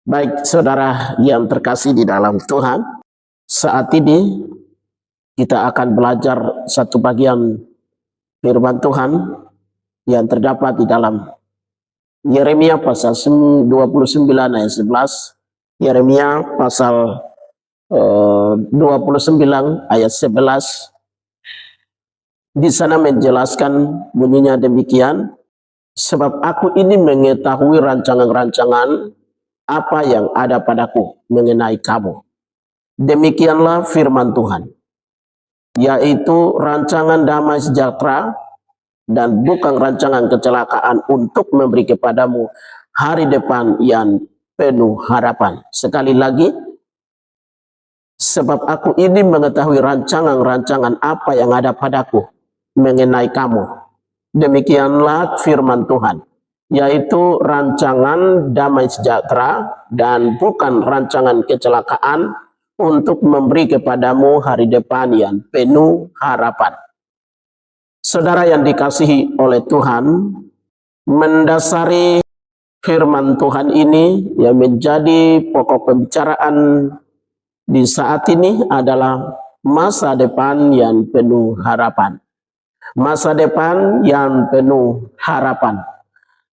Baik, saudara yang terkasih di dalam Tuhan, saat ini kita akan belajar satu bagian firman Tuhan yang terdapat di dalam Yeremia pasal 29 ayat 11, Yeremia pasal 29 ayat 11. Di sana menjelaskan bunyinya demikian, sebab aku ini mengetahui rancangan-rancangan apa yang ada padaku mengenai kamu. Demikianlah firman Tuhan, yaitu rancangan damai sejahtera dan bukan rancangan kecelakaan, untuk memberi kepadamu hari depan yang penuh harapan. Sekali lagi, sebab aku ini mengetahui rancangan-rancangan apa yang ada padaku mengenai kamu. Demikianlah firman Tuhan, yaitu rancangan damai sejahtera dan bukan rancangan kecelakaan, untuk memberi kepadamu hari depan yang penuh harapan. Saudara yang dikasihi oleh Tuhan, mendasari firman Tuhan ini yang menjadi pokok pembicaraan di saat ini adalah masa depan yang penuh harapan. Masa depan yang penuh harapan.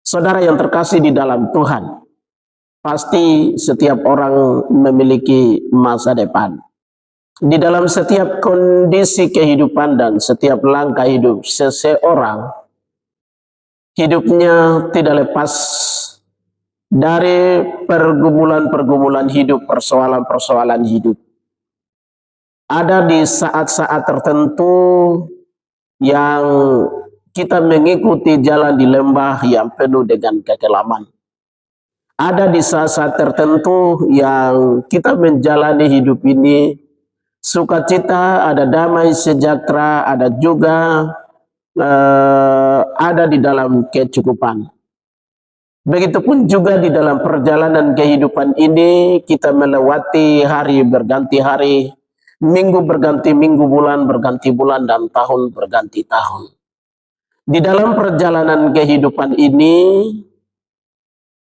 Saudara yang terkasih di dalam Tuhan, pasti setiap orang memiliki masa depan. Di dalam setiap kondisi kehidupan dan setiap langkah hidup seseorang, hidupnya tidak lepas dari pergumulan-pergumulan hidup, persoalan-persoalan hidup. Ada di saat-saat tertentu yang kita mengikuti jalan di lembah yang penuh dengan kekelaman. Ada di saat-saat tertentu yang kita menjalani hidup ini sukacita, ada damai sejahtera, ada juga ada di dalam kecukupan. Begitupun juga di dalam perjalanan kehidupan ini, kita melewati hari berganti hari, minggu berganti minggu, bulan berganti bulan, dan tahun berganti tahun. Di dalam perjalanan kehidupan ini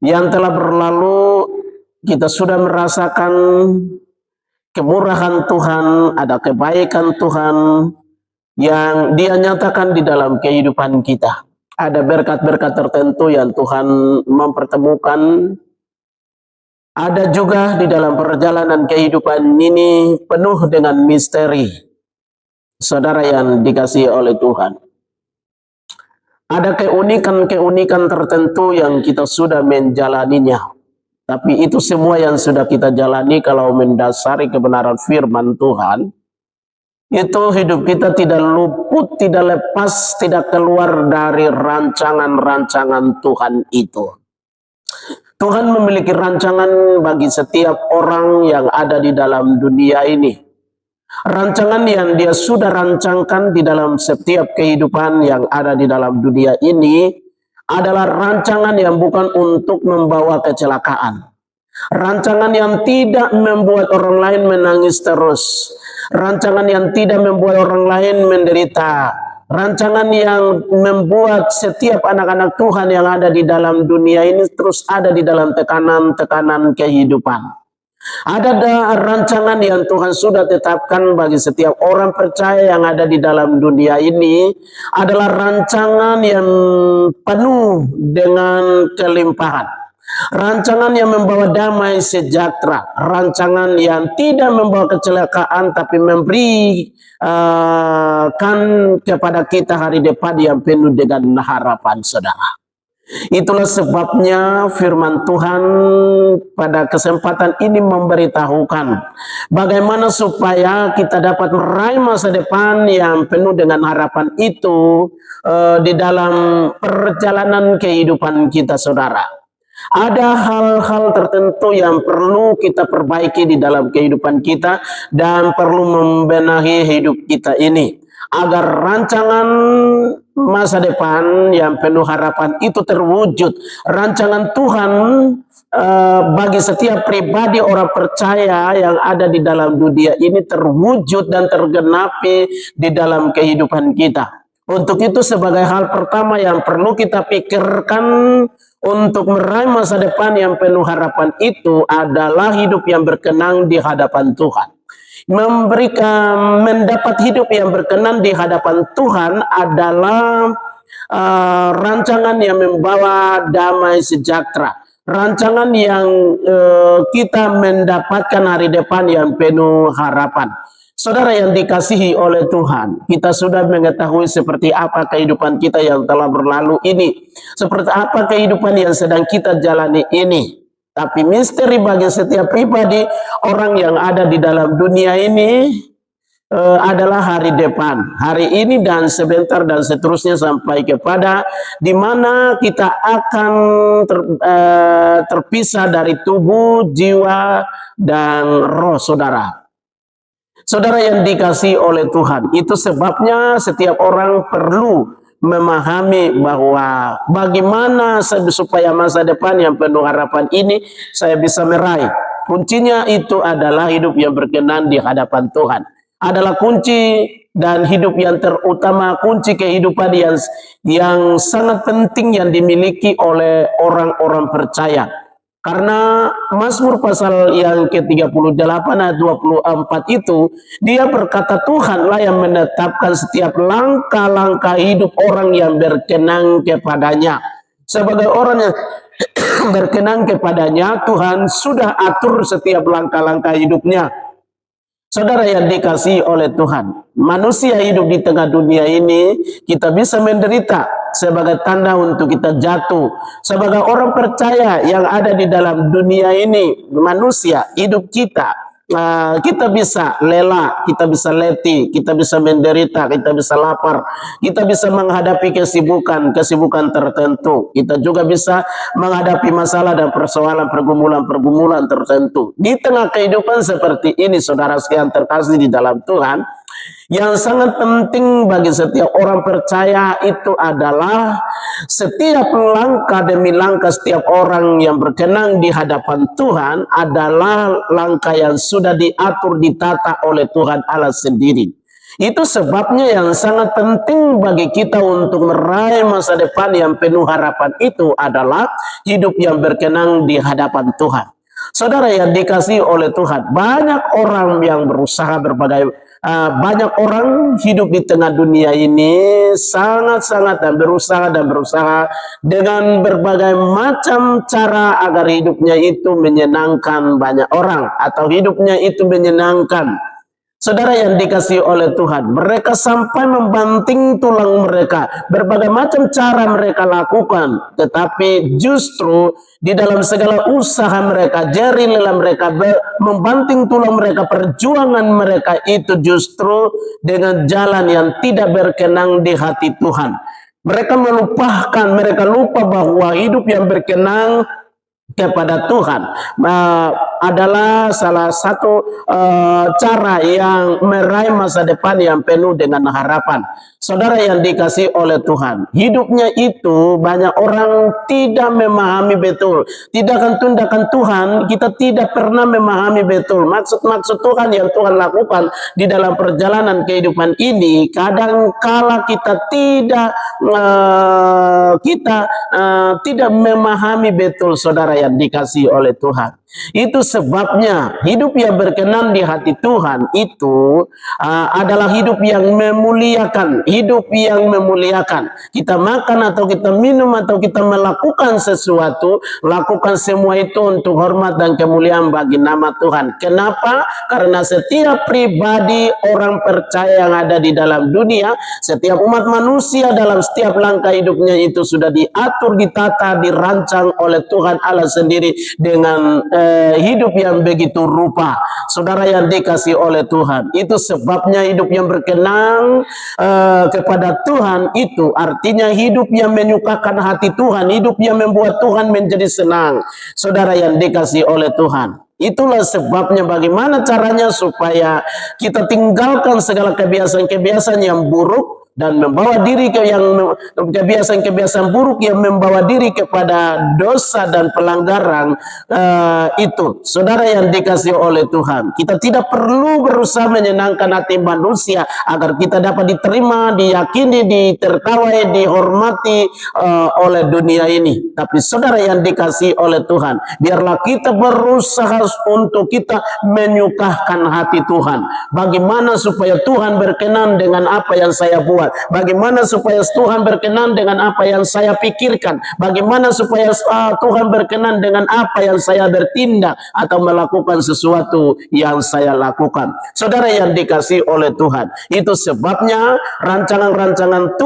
yang telah berlalu, kita sudah merasakan kemurahan Tuhan, ada kebaikan Tuhan yang Dia nyatakan di dalam kehidupan kita. Ada berkat-berkat tertentu yang Tuhan mempertemukan. Ada juga di dalam perjalanan kehidupan ini penuh dengan misteri. Saudara yang dikasihi oleh Tuhan, ada keunikan-keunikan tertentu yang kita sudah menjalaninya. Tapi itu semua yang sudah kita jalani, kalau mendasari kebenaran firman Tuhan, itu hidup kita tidak luput, tidak lepas, tidak keluar dari rancangan-rancangan Tuhan itu. Tuhan memiliki rancangan bagi setiap orang yang ada di dalam dunia ini. Rancangan yang Dia sudah rancangkan di dalam setiap kehidupan yang ada di dalam dunia ini adalah rancangan yang bukan untuk membawa kecelakaan. Rancangan yang tidak membuat orang lain menangis terus. Rancangan yang tidak membuat orang lain menderita. Rancangan yang membuat setiap anak-anak Tuhan yang ada di dalam dunia ini terus ada di dalam tekanan-tekanan kehidupan. Ada rancangan yang Tuhan sudah tetapkan bagi setiap orang percaya yang ada di dalam dunia ini, adalah rancangan yang penuh dengan kelimpahan. Rancangan yang membawa damai sejahtera, rancangan yang tidak membawa kecelakaan, tapi memberi kepada kita hari depan yang penuh dengan harapan, saudara. Itulah sebabnya firman Tuhan pada kesempatan ini memberitahukan bagaimana supaya kita dapat meraih masa depan yang penuh dengan harapan itu di dalam perjalanan kehidupan kita, saudara. Ada hal-hal tertentu yang perlu kita perbaiki di dalam kehidupan kita dan perlu membenahi hidup kita ini, agar rancangan masa depan yang penuh harapan itu terwujud. Rancangan Tuhan bagi setiap pribadi orang percaya yang ada di dalam dunia ini terwujud dan tergenapi di dalam kehidupan kita. Untuk itu, sebagai hal pertama yang perlu kita pikirkan untuk meraih masa depan yang penuh harapan itu adalah hidup yang berkenan di hadapan Tuhan. Mendapat hidup yang berkenan di hadapan Tuhan adalah rancangan yang membawa damai sejahtera, rancangan yang kita mendapatkan hari depan yang penuh harapan. Saudara yang dikasihi oleh Tuhan, kita sudah mengetahui seperti apa kehidupan kita yang telah berlalu ini, seperti apa kehidupan yang sedang kita jalani ini. Tapi misteri bagi setiap pribadi orang yang ada di dalam dunia ini adalah hari depan, hari ini dan sebentar dan seterusnya sampai kepada di mana kita akan terpisah dari tubuh, jiwa, dan roh saudara. Saudara yang dikasihi oleh Tuhan, itu sebabnya setiap orang perlu memahami bahwa bagaimana supaya masa depan yang penuh harapan ini saya bisa meraih. Kuncinya itu adalah hidup yang berkenan di hadapan Tuhan. Adalah kunci dan hidup yang terutama, kunci kehidupan yang sangat penting yang dimiliki oleh orang-orang percaya. Karena Mazmur pasal yang ke-38 ayat 24 itu, dia berkata Tuhanlah yang menetapkan setiap langkah-langkah hidup orang yang berkenan kepadanya. Sebagai orang yang berkenan kepadanya, Tuhan sudah atur setiap langkah-langkah hidupnya. Saudara yang dikasihi oleh Tuhan, manusia hidup di tengah dunia ini, kita bisa menderita sebagai tanda untuk kita jatuh. Sebagai orang percaya yang ada di dalam dunia ini, manusia, hidup kita bisa lelah, kita bisa letih, kita bisa menderita, kita bisa lapar, kita bisa menghadapi kesibukan tertentu. Kita juga bisa menghadapi masalah dan persoalan pergumulan tertentu. Di tengah kehidupan seperti ini, saudara sekalian terkasih di dalam Tuhan, yang sangat penting bagi setiap orang percaya itu adalah setiap langkah demi langkah setiap orang yang berkenan di hadapan Tuhan adalah langkah yang sudah diatur, ditata oleh Tuhan Allah sendiri. Itu sebabnya yang sangat penting bagi kita untuk meraih masa depan yang penuh harapan itu adalah hidup yang berkenan di hadapan Tuhan. Saudara yang dikasihi oleh Tuhan, banyak orang yang berusaha banyak orang hidup di tengah dunia ini sangat-sangat dan berusaha dengan berbagai macam cara agar hidupnya itu menyenangkan banyak orang atau hidupnya itu menyenangkan. Saudara yang dikasihi oleh Tuhan, mereka sampai membanting tulang mereka, berbagai macam cara mereka lakukan, tetapi justru di dalam segala usaha mereka, jerih lelah mereka, membanting tulang mereka, perjuangan mereka itu justru dengan jalan yang tidak berkenan di hati Tuhan. Mereka lupa bahwa hidup yang berkenan kepada Tuhan adalah salah satu cara yang meraih masa depan yang penuh dengan harapan. Saudara yang dikasihi oleh Tuhan, hidupnya itu banyak orang tidak memahami betul. Tindakan Tuhan kita tidak pernah memahami betul. Maksud Tuhan yang Tuhan lakukan di dalam perjalanan kehidupan ini, kadang kala kita tidak memahami betul, saudara yang dikasihi oleh Tuhan. Itu sebabnya hidup yang berkenan di hati Tuhan itu adalah hidup yang memuliakan, Kita makan atau kita minum atau kita melakukan sesuatu, lakukan semua itu untuk hormat dan kemuliaan bagi nama Tuhan. Kenapa? Karena setiap pribadi orang percaya yang ada di dalam dunia, setiap umat manusia dalam setiap langkah hidupnya itu sudah diatur, ditata, dirancang oleh Tuhan Allah sendiri dengan hidup yang begitu rupa. Saudara yang dikasihi oleh Tuhan, itu sebabnya hidup yang berkenan kepada Tuhan itu artinya hidup yang menyukakan hati Tuhan, hidup yang membuat Tuhan menjadi senang. Saudara yang dikasihi oleh Tuhan, itulah sebabnya bagaimana caranya supaya kita tinggalkan segala kebiasaan-kebiasaan yang buruk dan membawa diri ke yang kebiasaan-kebiasaan buruk yang membawa diri kepada dosa dan pelanggaran, itu saudara yang dikasihi oleh Tuhan, kita tidak perlu berusaha menyenangkan hati manusia agar kita dapat diterima, diyakini, ditertawai, dihormati oleh dunia ini. Tapi saudara yang dikasihi oleh Tuhan, biarlah kita berusaha untuk kita menyukahkan hati Tuhan. Bagaimana supaya Tuhan berkenan dengan apa yang saya buat? Bagaimana supaya Tuhan berkenan dengan apa yang saya pikirkan? Bagaimana supaya Tuhan berkenan dengan apa yang saya bertindak atau melakukan sesuatu yang saya lakukan? Saudara yang dikasihi oleh Tuhan, itu sebabnya rancangan-rancangan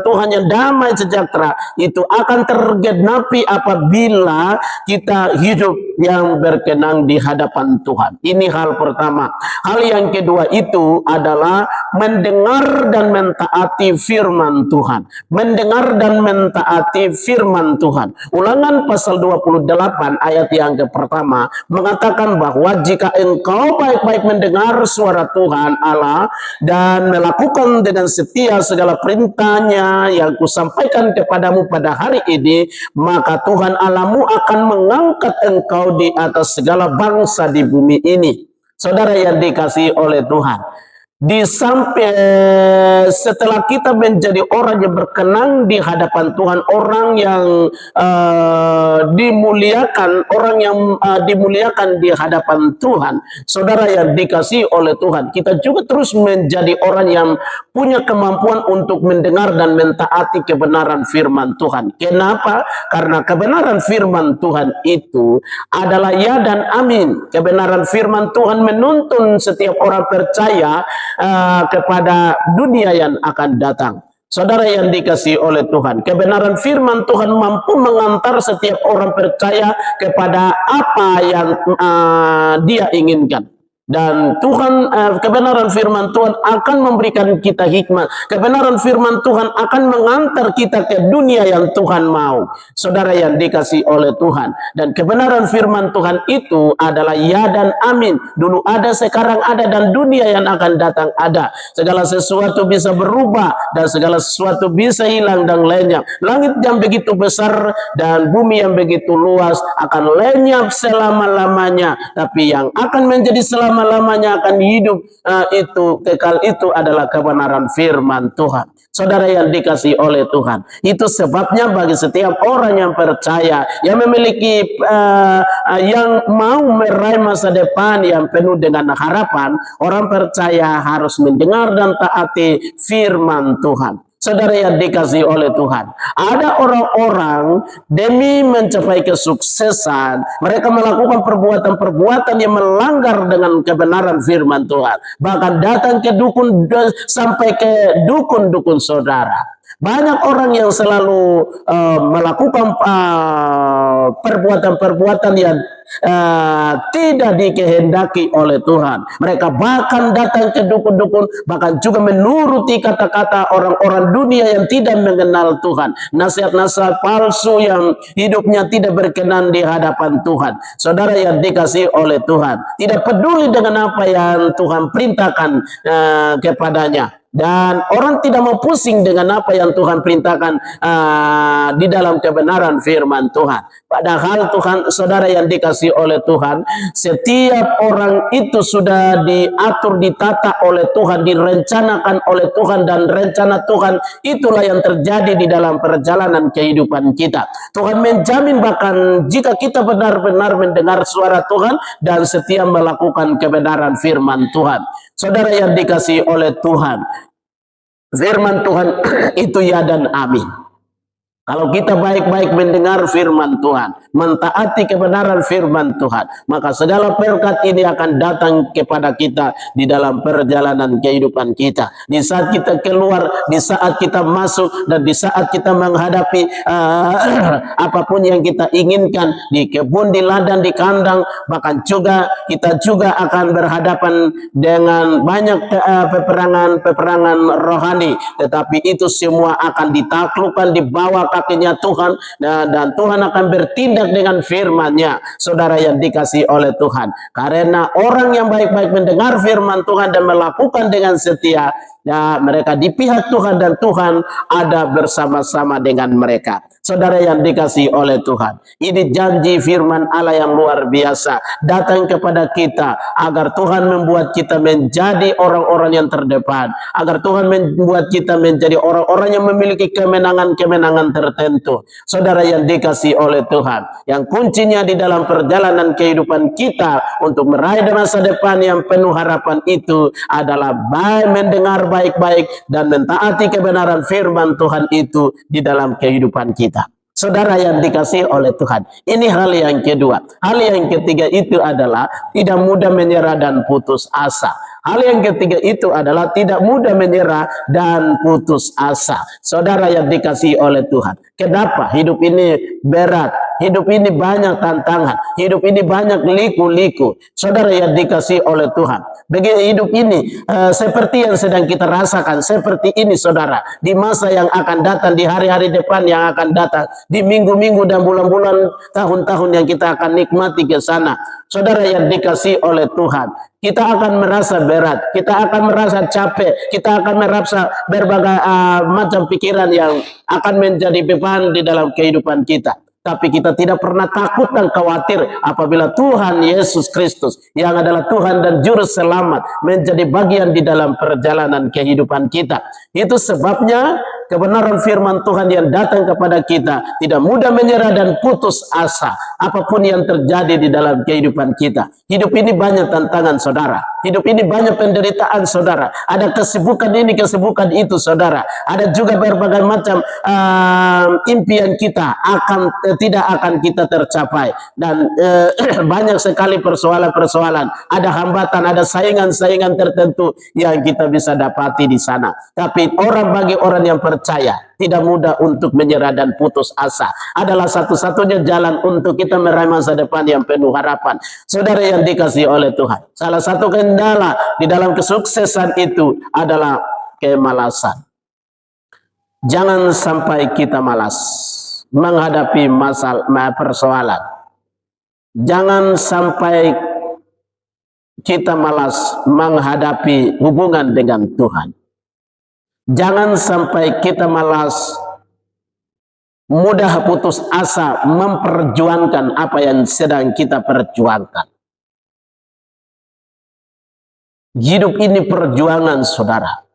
Tuhan yang damai sejahtera itu akan tergenapi apabila kita hidup yang berkenan di hadapan Tuhan. Ini hal pertama. Hal yang kedua itu adalah mendengar dan mentaati firman Tuhan. Mendengar dan mentaati firman Tuhan. Ulangan pasal 28 ayat yang pertama mengatakan bahwa jika engkau baik-baik mendengar suara Tuhan Allah dan melakukan dengan setia segala perintahnya yang kusampaikan kepadamu pada hari ini, maka Tuhan Allahmu akan mengangkat engkau di atas segala bangsa di bumi ini. Saudara yang dikasihi oleh Tuhan, di samping setelah kita menjadi orang yang berkenan di hadapan Tuhan, orang yang dimuliakan, orang yang dimuliakan di hadapan Tuhan, saudara yang dikasihi oleh Tuhan, kita juga terus menjadi orang yang punya kemampuan untuk mendengar dan mentaati kebenaran firman Tuhan. Kenapa? Karena kebenaran firman Tuhan itu adalah ya dan amin. Kebenaran firman Tuhan menuntun setiap orang percaya kepada dunia yang akan datang. Saudara yang dikasihi oleh Tuhan, kebenaran firman Tuhan mampu mengantar setiap orang percaya kepada apa yang dia inginkan. Dan Tuhan, kebenaran firman Tuhan akan memberikan kita hikmat. Kebenaran firman Tuhan akan mengantar kita ke dunia yang Tuhan mau. Saudara yang dikasihi oleh Tuhan. Dan kebenaran firman Tuhan itu adalah ya dan amin. Dulu ada, sekarang ada, dan dunia yang akan datang ada. Segala sesuatu bisa berubah dan segala sesuatu bisa hilang dan lenyap. Langit yang begitu besar dan bumi yang begitu luas akan lenyap selama-lamanya. Tapi yang akan menjadi selama-lamanya akan hidup itu kekal, itu adalah kebenaran firman Tuhan. Saudara yang dikasihi oleh Tuhan, itu sebabnya bagi setiap orang yang percaya, yang memiliki yang mau meraih masa depan yang penuh dengan harapan, orang percaya harus mendengar dan taati firman Tuhan. Saudara yang dikasihi oleh Tuhan, ada orang-orang demi mencapai kesuksesan, mereka melakukan perbuatan-perbuatan yang melanggar dengan kebenaran firman Tuhan. Bahkan datang ke dukun, sampai ke dukun-dukun saudara. Banyak orang yang selalu melakukan perbuatan-perbuatan yang tidak dikehendaki oleh Tuhan. Mereka bahkan datang ke dukun-dukun, bahkan juga menuruti kata-kata orang-orang dunia yang tidak mengenal Tuhan. Nasihat-nasihat palsu yang hidupnya tidak berkenan di hadapan Tuhan. Saudara yang dikasihi oleh Tuhan, tidak peduli dengan apa yang Tuhan perintahkan kepadanya. Dan orang tidak mau pusing dengan apa yang Tuhan perintahkan di dalam kebenaran firman Tuhan. Padahal Tuhan, saudara yang dikasihi oleh Tuhan, setiap orang itu sudah diatur, ditata oleh Tuhan, direncanakan oleh Tuhan, dan rencana Tuhan itulah yang terjadi di dalam perjalanan kehidupan kita. Tuhan menjamin bahkan jika kita benar-benar mendengar suara Tuhan dan setia melakukan kebenaran firman Tuhan. Saudara yang dikasihi oleh Tuhan, firman Tuhan itu ya dan amin. Kalau kita baik-baik mendengar firman Tuhan, mentaati kebenaran firman Tuhan, maka segala berkat ini akan datang kepada kita di dalam perjalanan kehidupan kita. Di saat kita keluar, di saat kita masuk, dan di saat kita menghadapi apapun yang kita inginkan, di kebun, di ladang, di kandang, bahkan juga kita juga akan berhadapan dengan banyak peperangan rohani. Tetapi itu semua akan ditaklukkan, dibawakan pakainya Tuhan, dan Tuhan akan bertindak dengan firman-Nya, saudara yang dikasihi oleh Tuhan. Karena orang yang baik-baik mendengar firman Tuhan dan melakukan dengan setia, ya, mereka di pihak Tuhan dan Tuhan ada bersama-sama dengan mereka. Saudara yang dikasihi oleh Tuhan, ini janji firman Allah yang luar biasa datang kepada kita agar Tuhan membuat kita menjadi orang-orang yang terdepan, agar Tuhan membuat kita menjadi orang-orang yang memiliki kemenangan-kemenangan tertentu. Saudara yang dikasihi oleh Tuhan, yang kuncinya di dalam perjalanan kehidupan kita untuk meraih masa depan yang penuh harapan itu adalah mendengar baik-baik dan mentaati kebenaran firman Tuhan itu di dalam kehidupan kita. Saudara yang dikasihi oleh Tuhan, ini hal yang kedua. Hal yang ketiga itu adalah tidak mudah menyerah dan putus asa. Hal yang ketiga itu adalah tidak mudah menyerah dan putus asa. Saudara yang dikasihi oleh Tuhan, kenapa hidup ini berat? Hidup ini banyak tantangan. Hidup ini banyak liku-liku. Saudara yang dikasihi oleh Tuhan, bagi hidup ini seperti yang sedang kita rasakan, seperti ini saudara, di masa yang akan datang, di hari-hari depan yang akan datang, di minggu-minggu dan bulan-bulan, tahun-tahun yang kita akan nikmati ke sana. Saudara yang dikasihi oleh Tuhan, kita akan merasa berat, kita akan merasa capek, kita akan merasa berbagai macam pikiran yang akan menjadi beban di dalam kehidupan kita. Tapi kita tidak pernah takut dan khawatir apabila Tuhan Yesus Kristus yang adalah Tuhan dan Juru Selamat menjadi bagian di dalam perjalanan kehidupan kita. Itu sebabnya kebenaran firman Tuhan yang datang kepada kita tidak mudah menyerah dan putus asa apapun yang terjadi di dalam kehidupan kita. Hidup ini banyak tantangan saudara. Hidup ini banyak penderitaan saudara. Ada kesibukan ini, kesibukan itu saudara. Ada juga berbagai macam impian kita tidak akan kita tercapai. Dan banyak sekali persoalan-persoalan. Ada hambatan, ada saingan-saingan tertentu yang kita bisa dapati di sana. Tapi bagi orang yang percaya, tidak mudah untuk menyerah dan putus asa. Adalah satu-satunya jalan untuk kita meraih masa depan yang penuh harapan. Saudara yang dikasihi oleh Tuhan, salah satu kendala di dalam kesuksesan itu adalah kemalasan. Jangan sampai kita malas menghadapi persoalan. Jangan sampai kita malas menghadapi hubungan dengan Tuhan. Jangan sampai kita malas, mudah putus asa memperjuangkan apa yang sedang kita perjuangkan. Hidup ini perjuangan saudara.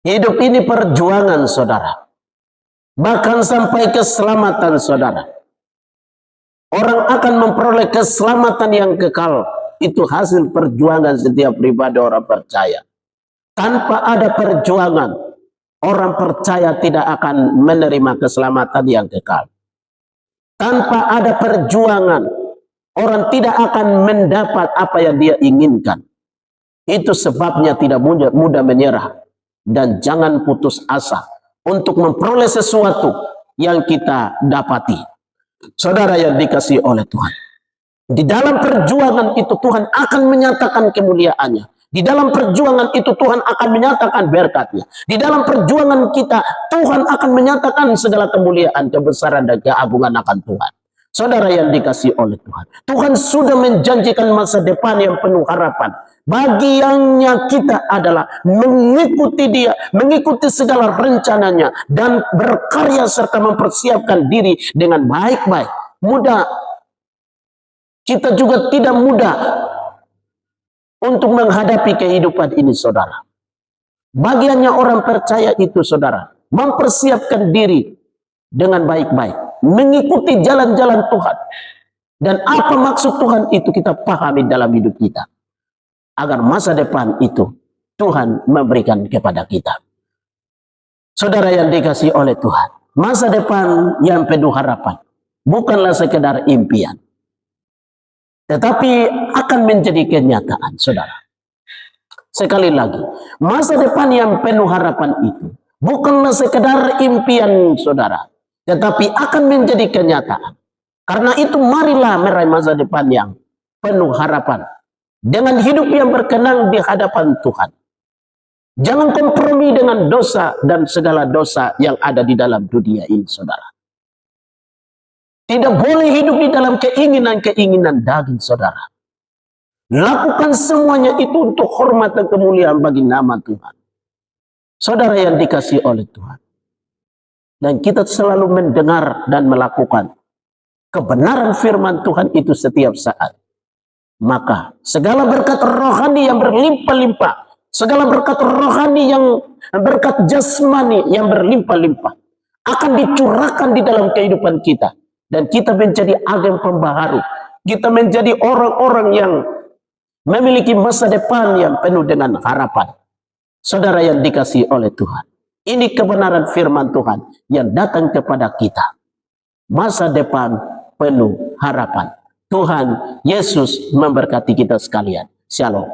Hidup ini perjuangan saudara. Bahkan sampai keselamatan saudara. Orang akan memperoleh keselamatan yang kekal. Itu hasil perjuangan setiap pribadi orang percaya. Tanpa ada perjuangan, orang percaya tidak akan menerima keselamatan yang kekal. Tanpa ada perjuangan, orang tidak akan mendapat apa yang dia inginkan. Itu sebabnya tidak mudah menyerah. Dan jangan putus asa untuk memperoleh sesuatu yang kita dapati. Saudara yang dikasihi oleh Tuhan, di dalam perjuangan itu Tuhan akan menyatakan kemuliaannya. Di dalam perjuangan itu Tuhan akan menyatakan berkat-Nya. Di dalam perjuangan kita Tuhan akan menyatakan segala kemuliaan, kebesaran dan keagungan akan Tuhan. Saudara yang dikasihi oleh Tuhan, Tuhan sudah menjanjikan masa depan yang penuh harapan. Bagiannya kita adalah mengikuti Dia, mengikuti segala rencananya dan berkarya serta mempersiapkan diri dengan baik-baik. Kita juga tidak mudah untuk menghadapi kehidupan ini saudara. Bagiannya orang percaya itu saudara, mempersiapkan diri dengan baik-baik, mengikuti jalan-jalan Tuhan. Dan apa maksud Tuhan itu kita pahami dalam hidup kita, agar masa depan itu Tuhan memberikan kepada kita. Saudara yang dikasihi oleh Tuhan, masa depan yang penuh harapan bukanlah sekedar impian, tetapi akan menjadi kenyataan saudara. Sekali lagi, masa depan yang penuh harapan itu bukanlah sekedar impian saudara, tetapi akan menjadi kenyataan. Karena itu marilah meraih masa depan yang penuh harapan dengan hidup yang berkenan di hadapan Tuhan. Jangan kompromi dengan dosa dan segala dosa yang ada di dalam dunia ini saudara. Tidak boleh hidup di dalam keinginan-keinginan daging, saudara. Lakukan semuanya itu untuk hormat dan kemuliaan bagi nama Tuhan. Saudara yang dikasihi oleh Tuhan. Dan kita selalu mendengar dan melakukan kebenaran firman Tuhan itu setiap saat. Maka segala berkat rohani yang berlimpah-limpah, segala berkat rohani yang berkat jasmani yang berlimpah-limpah akan dicurahkan di dalam kehidupan kita. Dan kita menjadi agen pembaharu. Kita menjadi orang-orang yang memiliki masa depan yang penuh dengan harapan. Saudara yang dikasihi oleh Tuhan. Ini kebenaran firman Tuhan yang datang kepada kita. Masa depan penuh harapan. Tuhan Yesus memberkati kita sekalian. Shalom.